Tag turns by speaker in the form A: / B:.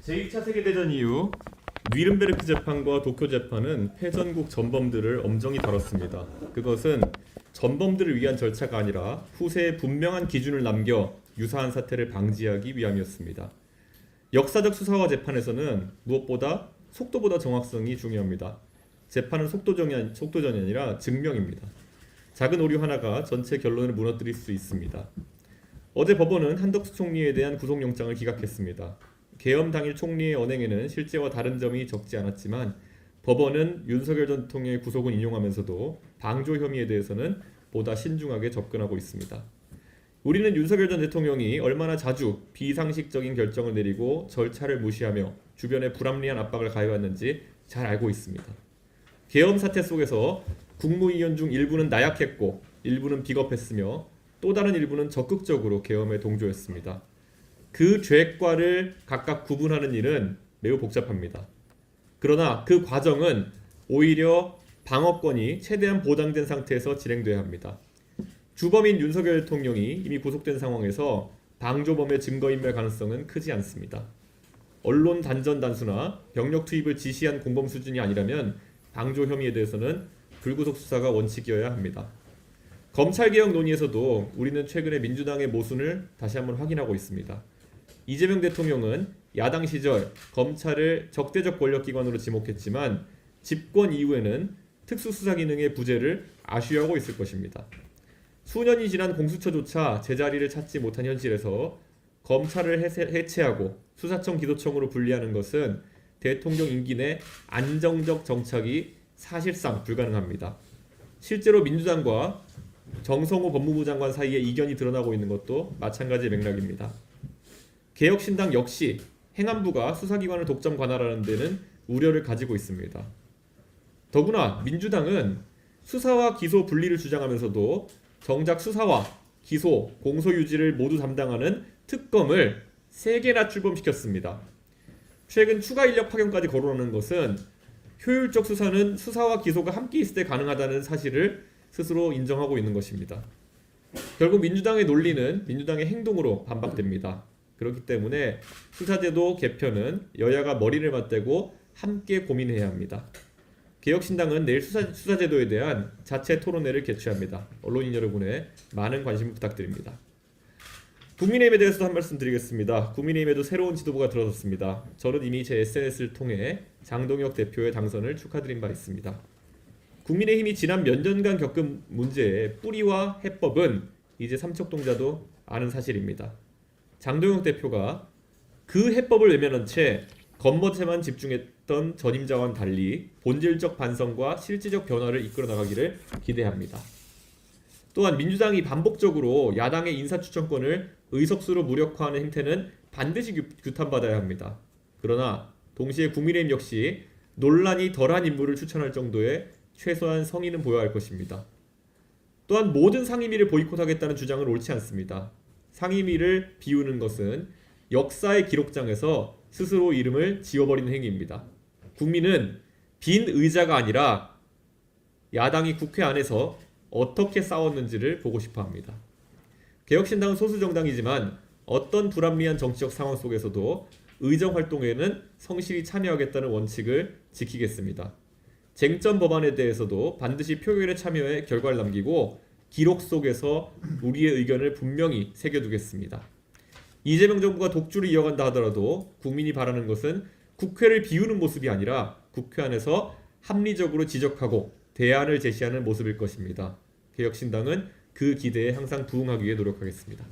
A: 제2차 세계대전 이후 뉘른베르크 재판과 도쿄 재판은 패전국 전범들을 엄정히 다뤘습니다. 그것은 전범들을 위한 절차가 아니라 후세에 분명한 기준을 남겨 유사한 사태를 방지하기 위함이었습니다. 역사적 수사와 재판에서는 무엇보다 속도보다 정확성이 중요합니다. 재판은 속도전이 아니라 증명입니다. 작은 오류 하나가 전체 결론을 무너뜨릴 수 있습니다. 어제 법원은 한덕수 총리에 대한 구속영장을 기각했습니다. 계엄 당일 총리의 언행에는 실제와 다른 점이 적지 않았지만 법원은 윤석열 전 대통령의 구속은 인용하면서도 방조 혐의에 대해서는 보다 신중하게 접근하고 있습니다. 우리는 윤석열 전 대통령이 얼마나 자주 비상식적인 결정을 내리고 절차를 무시하며 주변에 불합리한 압박을 가해왔는지 잘 알고 있습니다. 계엄 사태 속에서 국무위원 중 일부는 나약했고 일부는 비겁했으며 또 다른 일부는 적극적으로 계엄에 동조했습니다. 그 죄과를 각각 구분하는 일은 매우 복잡합니다. 그러나 그 과정은 오히려 방어권이 최대한 보장된 상태에서 진행돼야 합니다. 주범인 윤석열 대통령이 이미 구속된 상황에서 방조범의 증거인멸 가능성은 크지 않습니다. 언론 단전 단수나 병력 투입을 지시한 공범 수준이 아니라면 방조 혐의에 대해서는 불구속 수사가 원칙이어야 합니다. 검찰개혁 논의에서도 우리는 최근에 민주당의 모순을 다시 한번 확인하고 있습니다. 이재명 대통령은 야당 시절 검찰을 적대적 권력기관으로 지목했지만 집권 이후에는 특수수사 기능의 부재를 아쉬워하고 있을 것입니다. 수년이 지난 공수처조차 제자리를 찾지 못한 현실에서 검찰을 해체하고 수사청 기소청으로 분리하는 것은 대통령 임기 내 안정적 정착이 사실상 불가능합니다. 실제로 민주당과 정성호 법무부 장관 사이에 이견이 드러나고 있는 것도 마찬가지 맥락입니다. 개혁신당 역시 행안부가 수사기관을 독점 관할하는 데는 우려를 가지고 있습니다. 더구나 민주당은 수사와 기소 분리를 주장하면서도 정작 수사와 기소, 공소 유지를 모두 담당하는 특검을 3개나 출범시켰습니다. 최근 추가 인력 파견까지 거론하는 것은 효율적 수사는 수사와 기소가 함께 있을 때 가능하다는 사실을 스스로 인정하고 있는 것입니다. 결국 민주당의 논리는 민주당의 행동으로 반박됩니다. 그렇기 때문에 수사제도 개편은 여야가 머리를 맞대고 함께 고민해야 합니다. 개혁신당은 내일 수사제도에 대한 자체 토론회를 개최합니다. 언론인 여러분의 많은 관심 부탁드립니다. 국민의힘에 대해서도 한 말씀 드리겠습니다. 국민의힘에도 새로운 지도부가 들어섰습니다. 저는 이미 제 SNS를 통해 장동혁 대표의 당선을 축하드린 바 있습니다. 국민의힘이 지난 몇 년간 겪은 문제의 뿌리와 해법은 이제 삼척동자도 아는 사실입니다. 장동혁 대표가 그 해법을 외면한 채 겉멋에만 집중했던 전임자와는 달리 본질적 반성과 실질적 변화를 이끌어 나가기를 기대합니다. 또한 민주당이 반복적으로 야당의 인사추천권을 의석수로 무력화하는 행태는 반드시 규탄받아야 합니다. 그러나 동시에 국민의힘 역시 논란이 덜한 인물을 추천할 정도의 최소한 성의는 보여야 할 것입니다. 또한 모든 상임위를 보이콧하겠다는 주장은 옳지 않습니다. 상임위를 비우는 것은 역사의 기록장에서 스스로 이름을 지워버리는 행위입니다. 국민은 빈 의자가 아니라 야당이 국회 안에서 어떻게 싸웠는지를 보고 싶어합니다. 개혁신당은 소수정당이지만 어떤 불합리한 정치적 상황 속에서도 의정활동에는 성실히 참여하겠다는 원칙을 지키겠습니다. 쟁점 법안에 대해서도 반드시 표결에 참여해 결과를 남기고 기록 속에서 우리의 의견을 분명히 새겨두겠습니다. 이재명 정부가 독주를 이어간다 하더라도 국민이 바라는 것은 국회를 비우는 모습이 아니라 국회 안에서 합리적으로 지적하고 대안을 제시하는 모습일 것입니다. 개혁신당은 그 기대에 항상 부응하기 위해 노력하겠습니다.